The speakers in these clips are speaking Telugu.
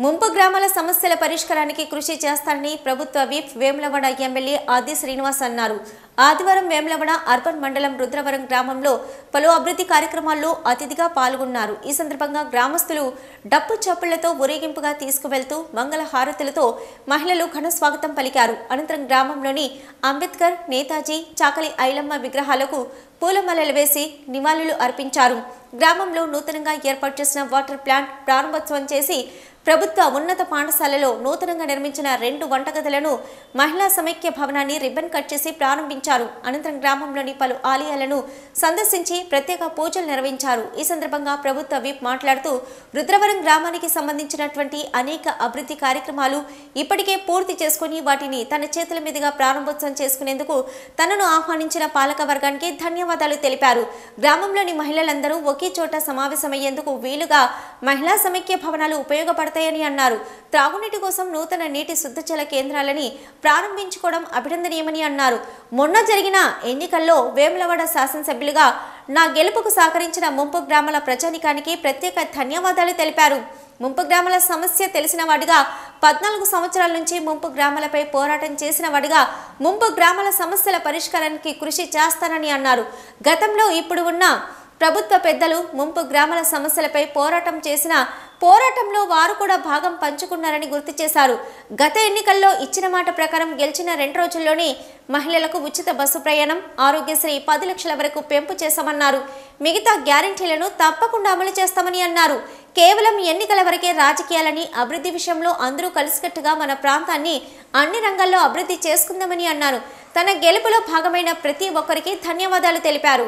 ముంపు గ్రామాల సమస్యల పరిష్కారానికి కృషి చేస్తానని ప్రభుత్వ విప్ వేములవాడ ఎమ్మెల్యే ఆది శ్రీనివాస్ అన్నారు. ఆదివారం వేములవాడ అర్బన్ మండలం రుద్రవరం గ్రామంలో పలు అభివృద్ధి కార్యక్రమాల్లో అతిథిగా పాల్గొన్నారు. ఈ సందర్భంగా గ్రామస్తులు డప్పు చప్పుళ్లతో ఊరేగింపుగా తీసుకువెళ్తూ మంగళ హారతులతో మహిళలు ఘన స్వాగతం పలికారు. అనంతరం గ్రామంలోని అంబేద్కర్, నేతాజీ, చాకలి ఐలమ్మ విగ్రహాలకు పూలమాలలు వేసి నివాళులు అర్పించారు. గ్రామంలో నూతనంగా ఏర్పాటు చేసిన వాటర్ ప్లాంట్ ప్రారంభోత్సవం చేసి ప్రభుత్వ ఉన్నత పాఠశాలలో నూతనంగా నిర్మించిన 2 వంటగదులను మహిళా సమైక్య భవనాన్ని రిబ్బన్ కట్ చేసి ప్రారంభించారు. అనంతరం గ్రామంలోని పలు ఆలయాలను సందర్శించి ప్రత్యేక పూజలు నిర్వహించారు. ఈ సందర్భంగా ప్రభుత్వ విప్ మాట్లాడుతూ రుద్రవరం గ్రామానికి సంబంధించినటువంటి అనేక అభివృద్ధి కార్యక్రమాలు ఇప్పటికే పూర్తి చేసుకుని వాటిని తన చేతుల మీదుగా ప్రారంభోత్సవం చేసుకునేందుకు తనను ఆహ్వానించిన పాలక వర్గానికి ధన్యవాదాలు తెలిపారు. గ్రామంలోని మహిళలందరూ ఒకే చోట సమావేశమయ్యేందుకు వీలుగా మహిళా సమైక్య భవనాలు ఉపయోగపడతాయని అన్నారు. త్రాగునీటి కోసం నూతన నీటి శుద్ధజల కేంద్రాలని ప్రారంభించుకోవడం అభినందనీయమని అన్నారు. మొన్న జరిగిన ఎన్నికల్లో వేములవాడ శాసనసభ్యులుగా నా గెలుపుకు సహకరించిన ముంపు గ్రామాల ప్రజానికానికి ప్రత్యేక ధన్యవాదాలు తెలిపారు. ముంపు గ్రామాల సమస్య తెలిసిన వాడిగా 14 సంవత్సరాల నుంచి ముంపు గ్రామాలపై పోరాటం చేసిన వాడిగా ముంపు గ్రామాల సమస్యల పరిష్కారానికి కృషి చేస్తానని అన్నారు. గతంలో ఇప్పుడు ఉన్న ప్రభుత్వ పెద్దలు ముంపు గ్రామాల సమస్యలపై పోరాటం చేసిన పోరాటంలో వారు కూడా భాగం పంచుకున్నారని గుర్తు చేశారు. గత ఎన్నికల్లో ఇచ్చిన మాట ప్రకారం గెలిచిన 2 రోజుల్లోనే మహిళలకు ఉచిత బస్సు ప్రయాణం, ఆరోగ్యశ్రీ 10 లక్షల వరకు పెంపు చేశామన్నారు. మిగతా గ్యారెంటీలను తప్పకుండా అమలు చేస్తామని అన్నారు. కేవలం ఎన్నికల వరకే రాజకీయాలని అభివృద్ధి విషయంలో అందరూ కలిసికట్టుగా మన ప్రాంతాన్ని అన్ని రంగాల్లో అభివృద్ధి చేసుకుందామని అన్నారు. తన గెలుపులో భాగమైన ప్రతి ఒక్కరికి ధన్యవాదాలు తెలిపారు.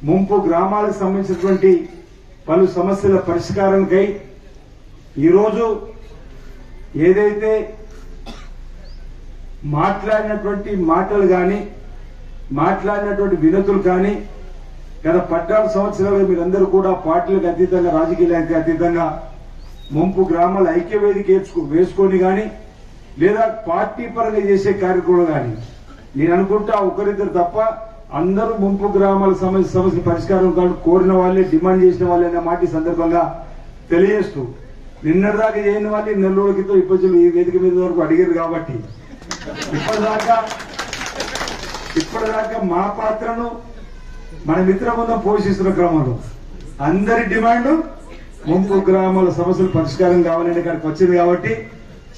ముంపు గ్రామాలకు సంబంధించినటువంటి పలు సమస్యల పరిష్కారానికై ఈరోజు ఏదైతే మాట్లాడినటువంటి మాటలు కానీ మాట్లాడినటువంటి వినతులు కానీ గత 14 సంవత్సరాలుగా మీరందరూ కూడా పార్టీలకు అతీతంగా రాజకీయాలకు అతీతంగా ముంపు గ్రామాల ఐక్యవేదిక వేసుకొని కానీ లేదా పార్టీ పరంగా చేసే కార్యక్రమాలు కానీ నేను అనుకుంటా ఒకరిద్దరు తప్ప అందరూ ముంపు గ్రామాల సమస్య పరిష్కారం కాదు కోరిన వాళ్ళే, డిమాండ్ చేసిన వాళ్ళే అనే మాట ఈ సందర్భంగా తెలియజేస్తూ నిన్నటిదాకా చేయని వాళ్ళు నెల్లూరు క్రితం ఇప్పటి ఈ వేదిక మీద వరకు అడిగారు కాబట్టి ఇప్పటిదాకా మా పాత్రను మన మిత్ర బృందం పోషిస్తున్న క్రమంలో అందరి డిమాండ్ ముంపు గ్రామాల సమస్యలు పరిష్కారం కావాలని ఇక్కడికి వచ్చింది కాబట్టి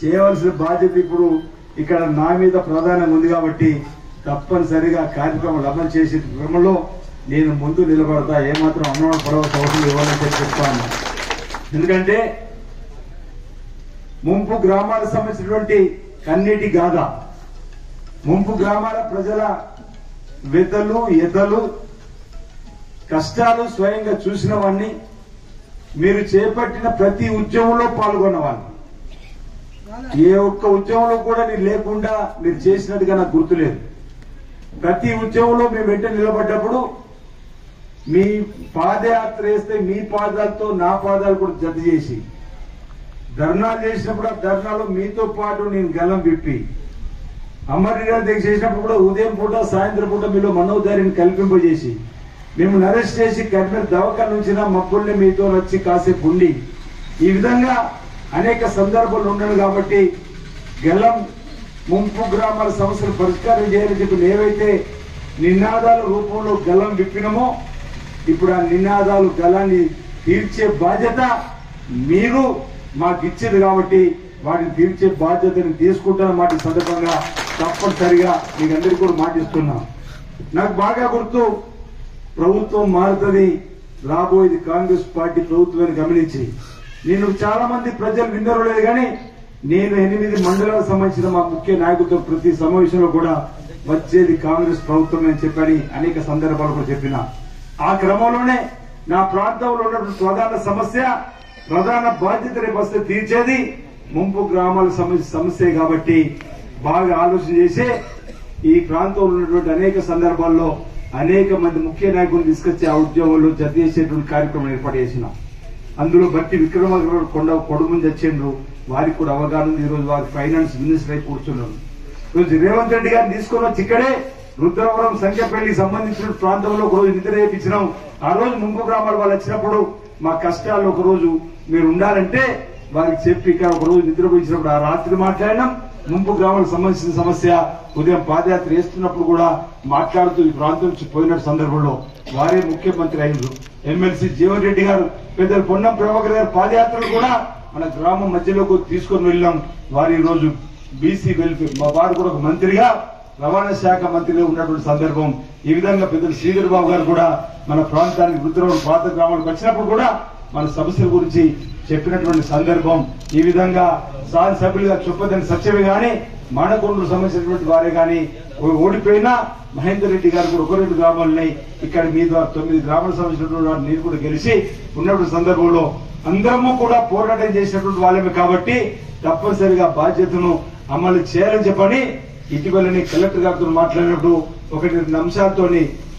చేయవలసిన బాధ్యత ఇప్పుడు ఇక్కడ నా మీద ప్రధానంగా ఉంది కాబట్టి తప్పనిసరిగా కార్యక్రమాలు అమలు చేసే క్రమంలో నేను ముందు నిలబడతా, ఏమాత్రం అన్నవాడు పడవలసిన అవసరం ఇవ్వాలని చెప్తాను. ఎందుకంటే ముంపు గ్రామాలకు సంబంధించినటువంటి కన్నీటి గాథ, ముంపు గ్రామాల ప్రజల వెతలు ఎతలు కష్టాలు స్వయంగా చూసిన వాడిని, మీరు చేపట్టిన ప్రతి ఉద్యమంలో పాల్గొన్నవాడిని. ఏ ఒక్క ఉద్యమంలో కూడా నేను లేకుండా మీరు చేసినట్టుగా నాకు గుర్తులేదు. ప్రతి ఉద్యమంలో మేము వెంట నిలబడ్డప్పుడు మీ పాదయాత్ర వేస్తే మీ పాదాలతో నా పాదాలు కూడా జత చేసి ధర్నాలు చేసినప్పుడు ఆ ధర్నాలో మీతో పాటు నేను గల్లం విప్పి అమరనిరాధ దీక్ష చేసినప్పుడు కూడా ఉదయం పూట సాయంత్రం పూట మీలో మనోధైర్యాన్ని కల్పింపజేసి మేము అరెస్ట్ చేసి కర్నూలు దవాఖాన నుంచిన మబ్బుల్ని మీతో వచ్చి కాసేపు ఉండి ఈ విధంగా అనేక సందర్భాలు ఉండను కాబట్టి గల్లం ముంపు గ్రామాల సమస్యలు పరిష్కారం చేయాలని చెప్పి ఏవైతే నినాదాల రూపంలో గల్లం విప్పినమో ఇప్పుడు ఆ నినాదాలు గల్లాన్ని తీర్చే బాధ్యత మీరు మాకు ఇచ్చేది కాబట్టి వాటిని తీర్చే బాధ్యతను తీసుకుంటాను మాట సందర్భంగా తప్పనిసరిగా మీకు అందరికీ కూడా మాటిస్తున్నాం. నాకు బాగా గుర్తు, ప్రభుత్వం మారుతుంది, రాబోయేది కాంగ్రెస్ పార్టీ ప్రభుత్వాన్ని గమనించి నేను చాలా మంది ప్రజలు విన్నరు లేదు కానీ నేను 8 మండలాలకు సంబంధించిన మా ముఖ్య నాయకులతో ప్రతి సమావేశంలో కూడా వచ్చేది కాంగ్రెస్ ప్రభుత్వం అని చెప్పని అనేక సందర్భాలు కూడా చెప్పిన ఆ క్రమంలోనే నా ప్రాంతంలో ఉన్న ప్రధాన సమస్య ప్రధాన బాధ్యత రేపు వస్తే తీర్చేది ముంపు గ్రామాల సమస్య కాబట్టి బాగా ఆలోచన చేసి ఈ ప్రాంతంలో ఉన్నటువంటి అనేక సందర్భాల్లో అనేక మంది ముఖ్య నాయకులు తీసుకొచ్చి ఆ ఉద్యోగంలో జత చేసేటువంటి కార్యక్రమం ఏర్పాటు చేసినాం. అందులో బట్టి విక్రమ కొడుముంది వచ్చిండ్రు, వారికి కూడా అవగాహన ఉంది. ఈ రోజు వారికి ఫైనాన్స్ మినిస్టర్ అయి కూర్చున్నారు. రోజు రేవంత్ రెడ్డి గారిని తీసుకొని వచ్చి ఇక్కడే రుద్రవరం సంఖ్యపల్లికి సంబంధించిన ప్రాంతంలో ఒక రోజు నిద్ర చేయించినాం. ఆ రోజు ముంపు గ్రామాల వాళ్ళు వచ్చినప్పుడు మా కష్టాల్లో ఒక రోజు మీరు ఉండాలంటే వారికి చెప్పి ఇక్కడ ఒక రోజు నిద్రపోయించినప్పుడు ఆ రాత్రి మాట్లాడినాం. ముంపు గ్రామాలకు సంబంధించిన సమస్య ఉదయం పాదయాత్ర వేస్తున్నప్పుడు కూడా మాట్లాడుతూ ఈ ప్రాంతం నుంచి పోయిన సందర్భంలో వారే ముఖ్యమంత్రి అయినరు. ఎమ్మెల్సీ జీవన్ రెడ్డి గారు, పెద్దలు పొన్నం ప్రభాకర్ గారు పాదయాత్రలు కూడా మన గ్రామం మధ్యలోకి తీసుకొని వెళ్ళాం. వారు ఈ రోజు బీసీ వెల్ఫేర్ మా వారు కూడా ఒక మంత్రిగా రవాణా శాఖ మంత్రిగా ఉన్నటువంటి సందర్భం. ఈ విధంగా పెద్దలు శ్రీధర్ బాబు గారు కూడా మన ప్రాంతానికి రుద్రవరం పాత గ్రామాలకు వచ్చినప్పుడు కూడా మన సమస్యల గురించి చెప్పినటువంటి సందర్భం. ఈ విధంగా శాసనసభ్యులుగా చొప్పదని సత్యమే గాని మానకొండకు సంబంధించినటువంటి వారే గాని ఓడిపోయినా మహేందర్ రెడ్డి గారు కూడా 1-2 గ్రామాలున్నాయి. ఇక్కడ మీ ద్వారా 9 గ్రామాలకు సంబంధించినటువంటి నేను కూడా గెలిచి ఉన్నటువంటి సందర్భంలో అందరము కూడా పోరాటం చేసినటువంటి వాళ్ళమే కాబట్టి తప్పనిసరిగా బాధ్యతను అమలు చేయాలని చెప్పని ఇటీవలని కలెక్టర్ గారితో మాట్లాడినప్పుడు 1-2 అంశాలతో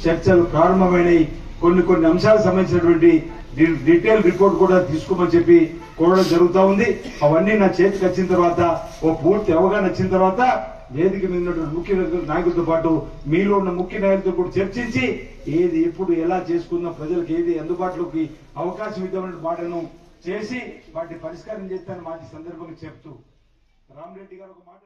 చర్చలు ప్రారంభమైనవి. కొన్ని అంశాలకు సంబంధించినటువంటి డీటెయిల్ రిపోర్ట్ కూడా తీసుకోమని చెప్పి కోరడం జరుగుతూ ఉంది. అవన్నీ నా చేతికి వచ్చిన తర్వాత ఓ పూర్తి అవగాహన వచ్చిన తర్వాత వేదిక మీద ఉన్నటువంటి ముఖ్య నాయకులతో పాటు మీలో ఉన్న ముఖ్య నాయకులతో కూడా చర్చించి ఏది ఎప్పుడు ఎలా చేసుకుందాం, ప్రజలకు ఏది అందుబాటులోకి అవకాశం ఇద్దామనే మాటను చేసి వాటిని పరిష్కారం చేస్తానని మాజీ సందర్భంగా చెప్తూ రామరెడ్డి గారు ఒక మాట